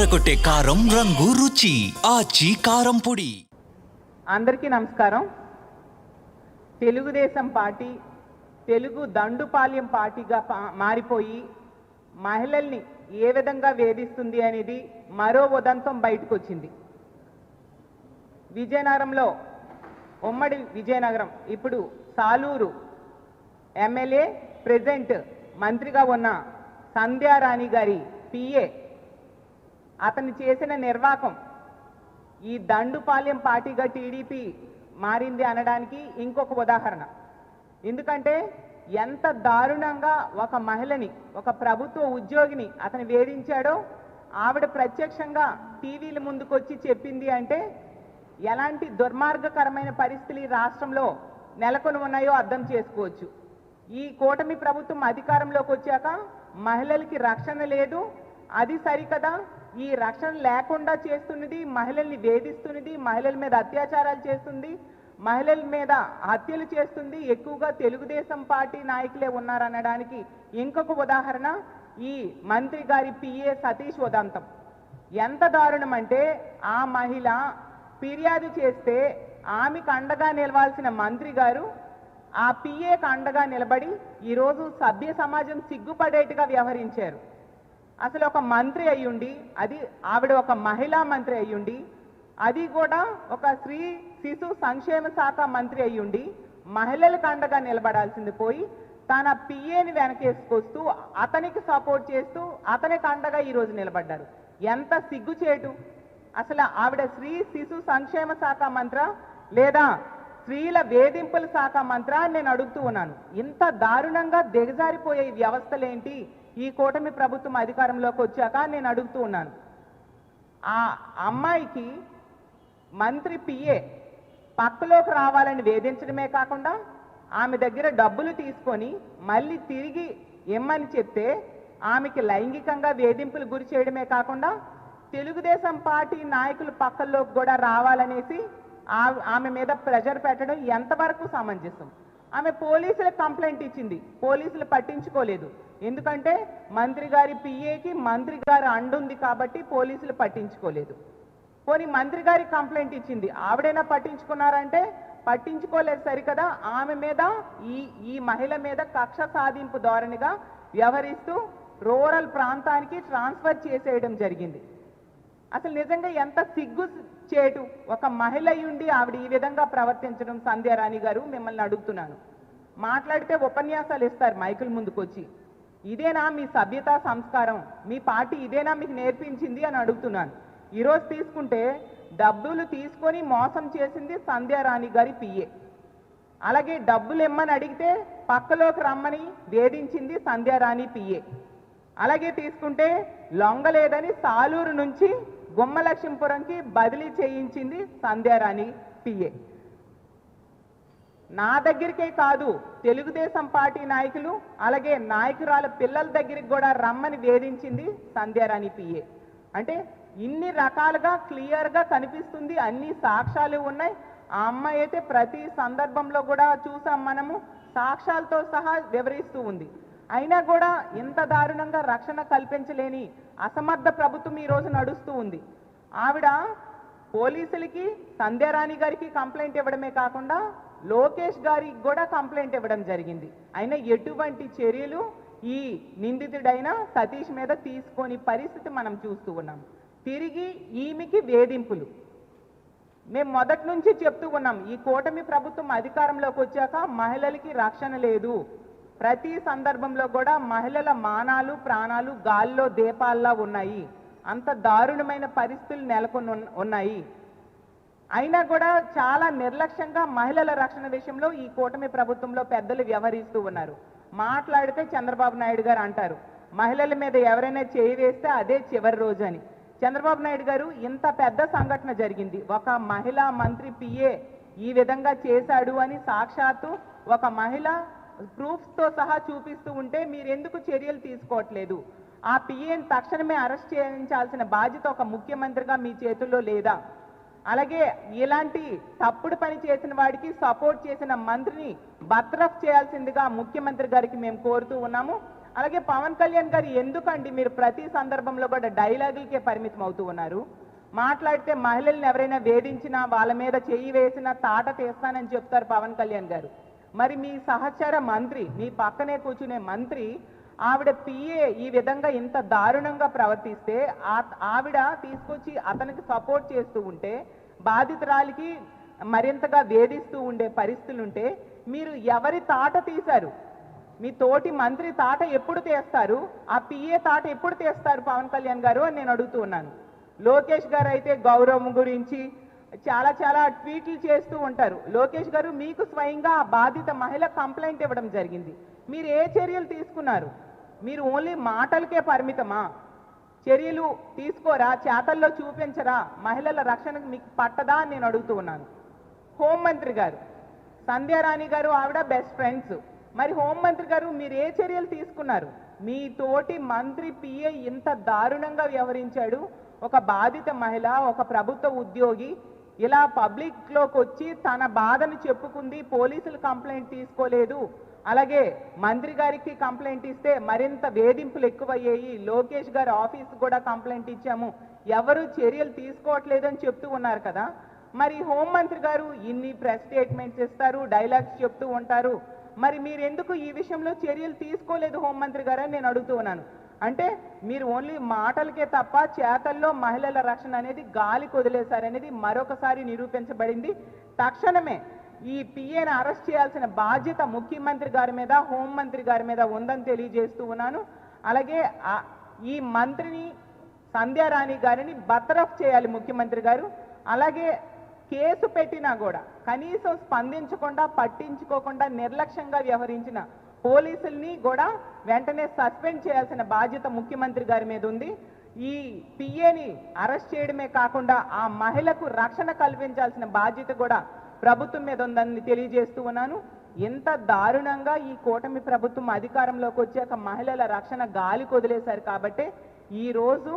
అదరగొట్టే కారం రంగు రుచి ఆచి కారం పొడి. అందరికీ నమస్కారం. తెలుగుదేశం పార్టీ తెలుగు దండుపాల్యం పార్టీగా మారిపోయి మహిళల్ని ఏ విధంగా వేధిస్తుంది అనేది మరో ఉదంతం బయటకు వచ్చింది. విజయనగరంలో ఉమ్మడి విజయనగరం ఇప్పుడు సాలూరు ఎమ్మెల్యే ప్రెసిడెంట్ మంత్రిగా ఉన్న సంధ్యారాణి గారి పిఏ అతను చేసిన నిర్వాకం ఈ దండుపాల్యం పార్టీగా టీడీపీ మారింది అనడానికి ఇంకొక ఉదాహరణ. ఎందుకంటే ఎంత దారుణంగా ఒక మహిళని, ఒక ప్రభుత్వ ఉద్యోగిని అతను వేధించాడో ఆవిడ ప్రత్యక్షంగా టీవీల ముందుకొచ్చి చెప్పింది అంటే ఎలాంటి దుర్మార్గకరమైన పరిస్థితులు ఈ రాష్ట్రంలో నెలకొని ఉన్నాయో అర్థం చేసుకోవచ్చు. ఈ కూటమి ప్రభుత్వం అధికారంలోకి వచ్చాక మహిళలకి రక్షణ లేదు. అది సరికదా, ఈ రక్షణ లేకుండా చేస్తున్నది, మహిళల్ని వేధిస్తున్నది, మహిళల మీద అత్యాచారాలు చేస్తుంది, మహిళల మీద హత్యలు చేస్తుంది ఎక్కువగా తెలుగుదేశం పార్టీ నాయకులే ఉన్నారనడానికి ఇంకొక ఉదాహరణ ఈ మంత్రి గారి పిఏ సతీష్ ఉదంతం. ఎంత దారుణం అంటే ఆ మహిళ ఫిర్యాదు చేస్తే ఆమెకు అండగా నిలవాల్సిన మంత్రి గారు ఆ పిఏకు అండగా నిలబడి ఈరోజు సభ్య సమాజం సిగ్గుపడేట్టుగా వ్యవహరించారు. అసలు ఒక మంత్రి అయ్యుండి, అది ఆవిడ ఒక మహిళా మంత్రి అయ్యుండి, అది కూడా ఒక స్త్రీ శిశు సంక్షేమ శాఖ మంత్రి అయ్యుండి మహిళలకు అండగా నిలబడాల్సింది పోయి తన పిఏని వెనకేసుకొస్తూ అతనికి సపోర్ట్ చేస్తూ అతనికి అండగా ఈరోజు నిలబడ్డారు. ఎంత సిగ్గుచేటు! అసలు ఆవిడ స్త్రీ శిశు సంక్షేమ శాఖ మంత్ర లేదా స్త్రీల వేధింపుల శాఖ మంత్ర నేను అడుగుతూ ఉన్నాను. ఇంత దారుణంగా దిగజారిపోయే వ్యవస్థలేంటి ఈ కూటమి ప్రభుత్వం అధికారంలోకి వచ్చాక నేను అడుగుతూ ఉన్నాను. ఆ అమ్మాయికి మంత్రి పిఏ పక్కలోకి రావాలని వేధించడమే కాకుండా ఆమె దగ్గర డబ్బులు తీసుకొని మళ్ళీ తిరిగి ఇమ్మని చెప్తే ఆమెకి లైంగికంగా వేధింపులు గురి చేయడమే కాకుండా తెలుగుదేశం పార్టీ నాయకులు పక్కల్లోకి కూడా రావాలనేసి ఆమె మీద ప్రెషర్ పెట్టడం ఎంతవరకు సమంజసం? ఆమె పోలీసులకు కంప్లైంట్ ఇచ్చింది, పోలీసులు పట్టించుకోలేదు. ఎందుకంటే మంత్రి గారి పిఏకి మంత్రి గారి అండుంది కాబట్టి పోలీసులు పట్టించుకోలేదు. పోనీ మంత్రి గారికి కంప్లైంట్ ఇచ్చింది, ఆవిడైనా పట్టించుకున్నారంటే పట్టించుకోలేదు సరికదా. ఆమె మీద ఈ మహిళ మీద కక్ష సాధింపు ధోరణిగా వ్యవహరిస్తూ రూరల్ ప్రాంతానికి ట్రాన్స్ఫర్ చేసేయడం జరిగింది. అసలు నిజంగా ఎంత సిగ్గు చేటు! ఒక మహిళ అయ్యుండి ఆవిడ ఈ విధంగా ప్రవర్తించడం. సంధ్యారాణి గారు, మిమ్మల్ని అడుగుతున్నాను, మాట్లాడితే ఉపన్యాసాలు ఇస్తారు మైకుల ముందుకొచ్చి, ఇదేనా మీ సభ్యత సంస్కారం? మీ పార్టీ ఇదేనా మీకు నేర్పించింది అని అడుగుతున్నాను. ఈరోజు తీసుకుంటే డబ్బులు తీసుకొని మోసం చేసింది సంధ్యారాణి గారి పిఏ. అలాగే డబ్బులు ఇమ్మని అడిగితే పక్కలోకి రమ్మని వేధించింది సంధ్యారాణి పిఏ. అలాగే తీసుకుంటే లొంగలేదని సాలూరు నుంచి గుమ్మలక్ష్మీపురంకి బదిలీ చేయించింది సంధ్యారాణి పిఏ. నా దగ్గరికే కాదు, తెలుగుదేశం పార్టీ నాయకులు అలాగే నాయకురాల పిల్లల దగ్గరికి కూడా రమ్మని వేధించింది సంధ్యారాణి పిఏ. అంటే ఇన్ని రకాలుగా క్లియర్గా కనిపిస్తుంది, అన్ని సాక్ష్యాలు ఉన్నాయి. ఆ అమ్మాయి అయితే ప్రతి సందర్భంలో కూడా చూసాం మనము, సాక్ష్యాలతో సహా వివరిస్తూ ఉంది. అయినా కూడా ఇంత దారుణంగా రక్షణ కల్పించలేని అసమర్థ ప్రభుత్వం ఈరోజు నడుస్తూ ఉంది. ఆవిడ పోలీసులకి, సంధ్యారాణి గారికి కంప్లైంట్ ఇవ్వడమే కాకుండా లోకేష్ గారికి కూడా కంప్లైంట్ ఇవ్వడం జరిగింది. అయినా ఎటువంటి చర్యలు ఈ నిందితుడైన సతీష్ మీద తీసుకొని పరిస్థితి మనం చూస్తూ ఉన్నాం. తిరిగి ఈమెకి వేధింపులు. మేము మొదటి నుంచి చెప్తూ ఉన్నాం, ఈ కూటమి ప్రభుత్వం అధికారంలోకి వచ్చాక మహిళలకి రక్షణ లేదు. ప్రతి సందర్భంలో కూడా మహిళల మానాలు ప్రాణాలు గాల్లో దీపాల్లా ఉన్నాయి. అంత దారుణమైన పరిస్థితులు నెలకొని ఉన్నాయి. అయినా కూడా చాలా నిర్లక్ష్యంగా మహిళల రక్షణ విషయంలో ఈ కూటమి ప్రభుత్వంలో పెద్దలు వ్యవహరిస్తూ ఉన్నారు. మాట్లాడితే చంద్రబాబు నాయుడు గారు అంటారు, మహిళల మీద ఎవరైనా చేయి వేస్తే అదే చివరి రోజు అని. చంద్రబాబు నాయుడు గారు ఇంత పెద్ద సంఘటన జరిగింది, ఒక మహిళా మంత్రి పిఏ ఈ విధంగా చేశాడు అని సాక్షాత్తు ఒక మహిళ ప్రూఫ్స్తో సహా చూపిస్తూ ఉంటే మీరు ఎందుకు చర్యలు తీసుకోవట్లేదు? ఆ పిఏని తక్షణమే అరెస్ట్ చేయించాల్సిన బాధ్యత ఒక ముఖ్యమంత్రిగా మీ చేతుల్లో లేదా? అలాగే ఇలాంటి తప్పుడు పని చేసిన వాడికి సపోర్ట్ చేసిన మంత్రిని బర్తరఫ్ చేయాల్సిందిగా ముఖ్యమంత్రి గారికి మేము కోరుతూ ఉన్నాము. అలాగే పవన్ కళ్యాణ్ గారు ఎందుకండి మీరు ప్రతి సందర్భంలో కూడా డైలాగులకే పరిమితం అవుతూ ఉన్నారు? మాట్లాడితే మహిళల్ని ఎవరైనా వేధించినా వాళ్ళ మీద చెయ్యి వేసినా తాట తీస్తానని చెప్తారు పవన్ కళ్యాణ్ గారు. మరి మీ సహచర మంత్రి, మీ పక్కనే కూర్చునే మంత్రి, ఆవిడ పిఏ ఈ విధంగా ఇంత దారుణంగా ప్రవర్తిస్తే ఆవిడ తీసుకొచ్చి అతనికి సపోర్ట్ చేస్తూ ఉంటే, బాధితురాలికి మరింతగా వేధిస్తూ ఉండే పరిస్థితులుంటే మీరు ఎవరి తాట తీశారు? మీ తోటి మంత్రి తాట ఎప్పుడు తీస్తారు? ఆ పిఏ తాట ఎప్పుడు తీస్తారు పవన్ కళ్యాణ్ గారు అని నేను అడుగుతూ ఉన్నాను. లోకేష్ గారు అయితే గౌరవం గురించి చాలా చాలా ట్వీట్లు చేస్తూ ఉంటారు. లోకేష్ గారు మీకు స్వయంగా ఆ బాధిత మహిళ కంప్లైంట్ ఇవ్వడం జరిగింది. మీరు ఏ చర్యలు తీసుకున్నారు? మీరు ఓన్లీ మాటలకే పరిమితమా? చర్యలు తీసుకోరా? చేతల్లో చూపించరా? మహిళల రక్షణకు మీకు పట్టదా అని నేను అడుగుతూ ఉన్నాను. హోంమంత్రి గారు సంధ్యారాణి గారు ఆవిడ బెస్ట్ ఫ్రెండ్స్. మరి హోంమంత్రి గారు మీరు ఏ చర్యలు తీసుకున్నారు? మీ తోటి మంత్రి పిఏ ఇంత దారుణంగా వ్యవహరించాడు. ఒక బాధిత మహిళ, ఒక ప్రభుత్వ ఉద్యోగి ఇలా పబ్లిక్లోకి వచ్చి తన బాధను చెప్పుకుంది, పోలీసులు కంప్లైంట్ తీసుకోలేదు, అలాగే మంత్రి గారికి కంప్లైంట్ ఇస్తే మరింత వేధింపులు ఎక్కువయ్యాయి, లోకేష్ గారి ఆఫీస్ కూడా కంప్లైంట్ ఇచ్చాము, ఎవరు చర్యలు తీసుకోవట్లేదు అని చెప్తూ ఉన్నారు కదా. మరి హోంమంత్రి గారు ఇన్ని ప్రెస్ స్టేట్మెంట్స్ ఇస్తారు, డైలాగ్స్ చెప్తూ ఉంటారు, మరి మీరు ఎందుకు ఈ విషయంలో చర్యలు తీసుకోలేదు హోంమంత్రి గారు అని నేను అడుగుతూ ఉన్నాను. అంటే మీరు ఓన్లీ మాటలకే తప్ప చేతల్లో మహిళల రక్షణ అనేది గాలికి వదిలేశారనేది మరొకసారి నిరూపించబడింది. తక్షణమే ఈ పిఏని అరెస్ట్ చేయాల్సిన బాధ్యత ముఖ్యమంత్రి గారి మీద, హోంమంత్రి గారి మీద ఉందని తెలియజేస్తూ ఉన్నాను. అలాగే ఈ మంత్రిని సంధ్యారాణి గారిని బర్తరఫ్ చేయాలి ముఖ్యమంత్రి గారు. అలాగే కేసు పెట్టినా కూడా కనీసం స్పందించకుండా, పట్టించుకోకుండా నిర్లక్ష్యంగా వ్యవహరించిన పోలీసుల్ని కూడా వెంటనే సస్పెండ్ చేయాల్సిన బాధ్యత ముఖ్యమంత్రి గారి మీద ఉంది. ఈ పిఏని అరెస్ట్ చేయడమే కాకుండా ఆ మహిళకు రక్షణ కల్పించాల్సిన బాధ్యత కూడా ప్రభుత్వం మీద ఉందని తెలియజేస్తూ ఉన్నాను. ఎంత దారుణంగా ఈ కూటమి ప్రభుత్వం అధికారంలోకి వచ్చాక మహిళల రక్షణ గాలికి వదిలేశారు కాబట్టి ఈరోజు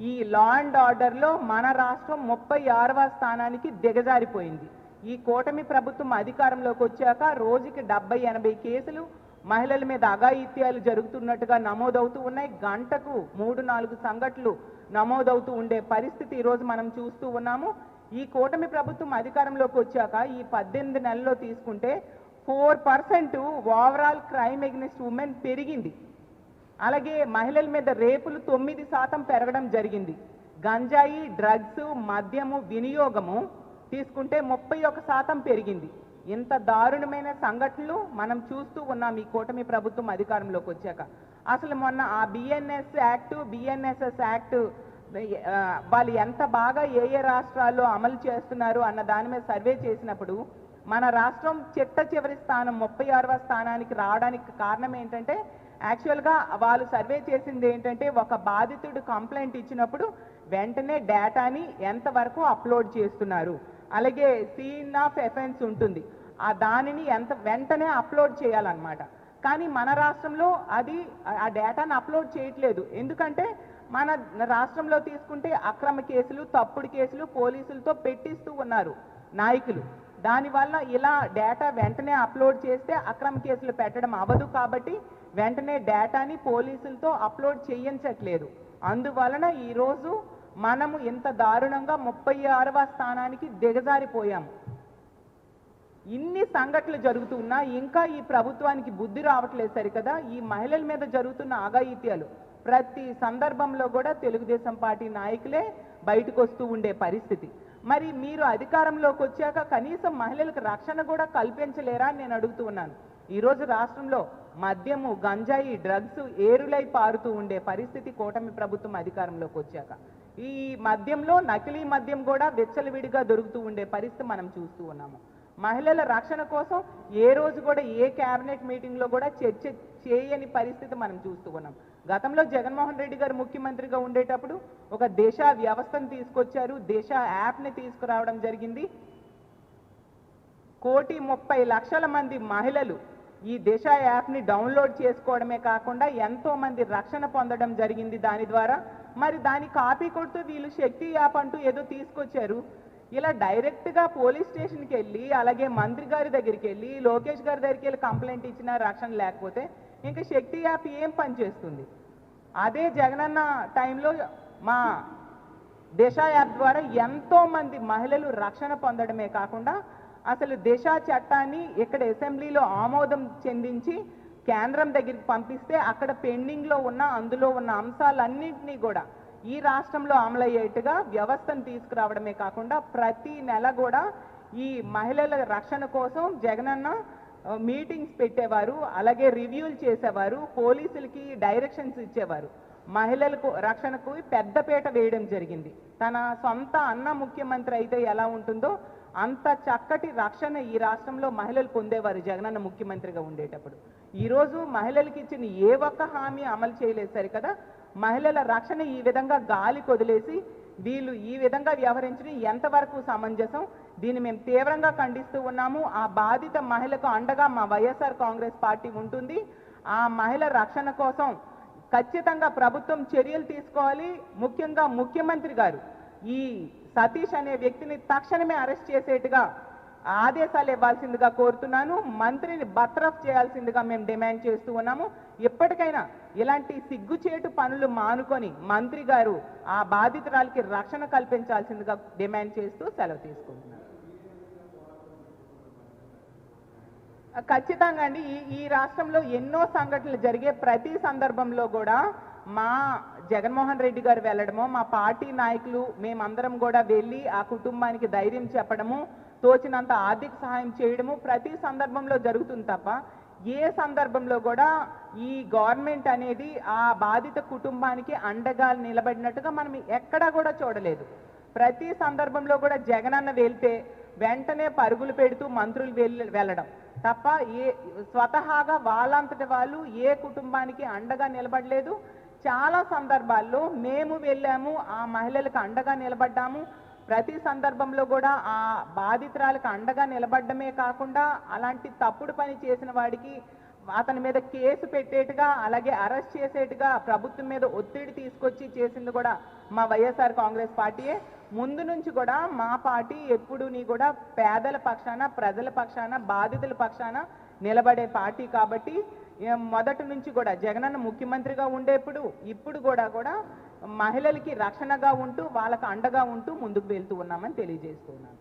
ఈ లా అండ్ ఆర్డర్లో మన రాష్ట్రం 36వ స్థానానికి దిగజారిపోయింది. ఈ కూటమి ప్రభుత్వం అధికారంలోకి వచ్చాక రోజుకి 70-80 కేసులు మహిళల మీద అఘాయిత్యాలు జరుగుతున్నట్టుగా నమోదవుతూ ఉన్నాయి. గంటకు 3-4 సంఘటనలు నమోదవుతూ ఉండే పరిస్థితి ఈరోజు మనం చూస్తూ ఉన్నాము. ఈ కూటమి ప్రభుత్వం అధికారంలోకి వచ్చాక ఈ 18 నెలల్లో తీసుకుంటే 4% ఓవరాల్ క్రైమ్ ఎగ్నెస్ట్ ఉమెన్ పెరిగింది. అలాగే మహిళల మీద రేపులు 9% పెరగడం జరిగింది. గంజాయి, డ్రగ్స్, మద్యము వినియోగము తీసుకుంటే 31% పెరిగింది. ఇంత దారుణమైన సంఘటనలు మనం చూస్తూ ఉన్నాం ఈ కూటమి ప్రభుత్వం అధికారంలోకి వచ్చాక. అసలు మొన్న ఆ బిఎన్ఎస్ యాక్ట్, బిఎన్ఎస్ఎస్ యాక్ట్ వాళ్ళు ఎంత బాగా ఏ రాష్ట్రాల్లో అమలు చేస్తున్నారు అన్న దాని మీద సర్వే చేసినప్పుడు మన రాష్ట్రం చిట్ట చివరి స్థానం 36వ స్థానానికి రావడానికి కారణం ఏంటంటే, యాక్చువల్గా వాళ్ళు సర్వే చేసింది ఏంటంటే, ఒక బాధితుడు కంప్లైంట్ ఇచ్చినప్పుడు వెంటనే డేటాని ఎంతవరకు అప్లోడ్ చేస్తున్నారు, అలాగే సీన్ ఆఫ్ ఎఫెన్స్ ఉంటుంది, ఆ దానిని వెంటనే అప్లోడ్ చేయాలన్నమాట. కానీ మన రాష్ట్రంలో ఆ డేటాను అప్లోడ్ చేయట్లేదు. ఎందుకంటే మన రాష్ట్రంలో తీసుకుంటే అక్రమ కేసులు, తప్పుడు కేసులు పోలీసులతో పెట్టిస్తూ ఉన్నారు నాయకులు. దానివల్ల ఇలా డేటా వెంటనే అప్లోడ్ చేస్తే అక్రమ కేసులు పెట్టడం అవ్వదు కాబట్టి వెంటనే డేటాని పోలీసులతో అప్లోడ్ చేయించట్లేదు. అందువలన ఈరోజు మనము ఇంత దారుణంగా 36వ స్థానానికి దిగజారిపోయాము. ఇన్ని సంఘటనలు జరుగుతున్నా ఇంకా ఈ ప్రభుత్వానికి బుద్ధి రావట్లేదు సరికదా. ఈ మహిళల మీద జరుగుతున్న అఘాయిత్యాలు ప్రతి సందర్భంలో కూడా తెలుగుదేశం పార్టీ నాయకులే బయటకు వస్తూ ఉండే పరిస్థితి. మరి మీరు అధికారంలోకి వచ్చాక కనీసం మహిళలకు రక్షణ కూడా కల్పించలేరా అని నేను అడుగుతూ ఉన్నాను. ఈరోజు రాష్ట్రంలో మద్యము, గంజాయి, డ్రగ్స్ ఏరులై పారుతూ ఉండే పరిస్థితి కూటమి ప్రభుత్వం అధికారంలోకి వచ్చాక. ఈ మద్యంలో నకిలీ మద్యం కూడా విచ్చలవిడిగా దొరుకుతూ ఉండే పరిస్థితి మనం చూస్తూ ఉన్నాము. మహిళల రక్షణ కోసం ఏ రోజు కూడా ఏ క్యాబినెట్ మీటింగ్లో కూడా చర్చ చేయని పరిస్థితి మనం చూస్తూ ఉన్నాం. గతంలో జగన్మోహన్ రెడ్డి గారు ముఖ్యమంత్రిగా ఉండేటప్పుడు ఒక దిశ వ్యవస్థను తీసుకొచ్చారు, దిశ యాప్ని తీసుకురావడం జరిగింది. 1,30,00,000 మంది మహిళలు ఈ దిశ యాప్ని డౌన్లోడ్ చేసుకోవడమే కాకుండా ఎంతో మంది రక్షణ పొందడం జరిగింది దాని ద్వారా. మరి దాని కాపీ కొడుతూ వీళ్ళు శక్తి యాప్ అంటూ ఏదో తీసుకొచ్చారు. ఇలా డైరెక్ట్గా పోలీస్ స్టేషన్కి వెళ్ళి, అలాగే మంత్రి గారి దగ్గరికి వెళ్ళి, లోకేష్ గారి దగ్గరికి వెళ్ళి కంప్లైంట్ ఇచ్చినా రక్షణ లేకపోతే ఇంకా శక్తి యాప్ ఏం పనిచేస్తుంది? అదే జగనన్న టైంలో మా దిశ యాప్ ద్వారా ఎంతోమంది మహిళలు రక్షణ పొందడమే కాకుండా అసలు దిశ చట్టాన్ని ఇక్కడ అసెంబ్లీలో ఆమోదం చెందించి కేంద్రం దగ్గరికి పంపిస్తే అక్కడ పెండింగ్లో ఉన్న అందులో ఉన్న అంశాలన్నింటినీ కూడా ఈ రాష్ట్రంలో అమలయ్యేట్టుగా వ్యవస్థను తీసుకురావడమే కాకుండా ప్రతి నెల కూడా ఈ మహిళల రక్షణ కోసం జగనన్న మీటింగ్స్ పెట్టేవారు, అలాగే రివ్యూలు చేసేవారు, పోలీసులకి డైరెక్షన్స్ ఇచ్చేవారు. మహిళలకు రక్షణకు పెద్దపీట వేయడం జరిగింది. తన సొంత అన్న ముఖ్యమంత్రి అయితే ఎలా ఉంటుందో అంత చక్కటి రక్షణ ఈ రాష్ట్రంలో మహిళలు పొందేవారు జగనన్న ముఖ్యమంత్రిగా ఉండేటప్పుడు. ఈరోజు మహిళలకి ఇచ్చిన ఏ ఒక్క హామీ అమలు చేయలేదు సరికదా. మహిళల రక్షణ ఈ విధంగా గాలి కొదిలేసి వీళ్ళు ఈ విధంగా వ్యవహరించడం ఎంతవరకు సమంజసం? దీన్ని మేము తీవ్రంగా ఖండిస్తూ ఉన్నాము. ఆ బాధిత మహిళకు అండగా మా వైఎస్ఆర్ కాంగ్రెస్ పార్టీ ఉంటుంది. ఆ మహిళ రక్షణ కోసం ఖచ్చితంగా ప్రభుత్వం చర్యలు తీసుకోవాలి. ముఖ్యంగా ముఖ్యమంత్రి గారు ఈ సతీష్ అనే వ్యక్తిని తక్షణమే అరెస్ట్ చేసేట్టుగా ఆదేశాలు ఇవ్వాల్సిందిగా కోరుతున్నాను. మంత్రిని బర్తరఫ్ చేయాల్సిందిగా మేము డిమాండ్ చేస్తూ ఉన్నాము. ఎప్పటికైనా ఇలాంటి సిగ్గుచేటు పనులు మానుకొని మంత్రి గారు ఆ బాధితురాలకి రక్షణ కల్పించాల్సిందిగా డిమాండ్ చేస్తూ సెలవు తీసుకుంటున్నాను. ఖచ్చితంగా అండి. ఈ రాష్ట్రంలో ఎన్నో సంఘటనలు జరిగే ప్రతి సందర్భంలో కూడా మా జగన్మోహన్ రెడ్డి గారు వెళ్ళడము, మా పార్టీ నాయకులు మేమందరం కూడా వెళ్ళి ఆ కుటుంబానికి ధైర్యం చెప్పడము, తోచినంత ఆర్థిక సహాయం చేయడము ప్రతి సందర్భంలో జరుగుతుంది తప్ప ఏ సందర్భంలో కూడా ఈ గవర్నమెంట్ అనేది ఆ బాధిత కుటుంబానికి అండగా నిలబడినట్టుగా మనం ఎక్కడా కూడా చూడలేదు. ప్రతి సందర్భంలో కూడా జగనన్న వెళ్తే వెంటనే పరుగులు పెడుతూ మంత్రులు వెళ్ళడం తప్ప స్వతహాగా వాళ్ళంతటి వాళ్ళు ఏ కుటుంబానికి అండగా నిలబడలేదు. చాలా సందర్భాల్లో మేము వెళ్ళాము, ఆ మహిళలకు అండగా నిలబడ్డాము. ప్రతి సందర్భంలో కూడా ఆ బాధితురాలకు అండగా నిలబడమే కాకుండా అలాంటి తప్పుడు పని చేసిన వాడికి అతని మీద కేసు పెట్టేట్టుగా అలాగే అరెస్ట్ చేసేట్టుగా ప్రభుత్వం మీద ఒత్తిడి తీసుకొచ్చి చేసింది కూడా మా వైఎస్ఆర్ కాంగ్రెస్ పార్టీయే. ముందు నుంచి కూడా మా పార్టీ ఎప్పుడూని కూడా పేదల పక్షాన, ప్రజల పక్షాన, బాధితుల పక్షాన నిలబడే పార్టీ కాబట్టి మొదటి నుంచి కూడా జగనన్న ముఖ్యమంత్రిగా ఉండేప్పుడు ఇప్పుడు కూడా మహిళలకి రక్షణగా ఉంటూ వాళ్ళకు అండగా ఉంటూ ముందుకు వెళ్తూ ఉన్నామని తెలియజేస్తున్నాను.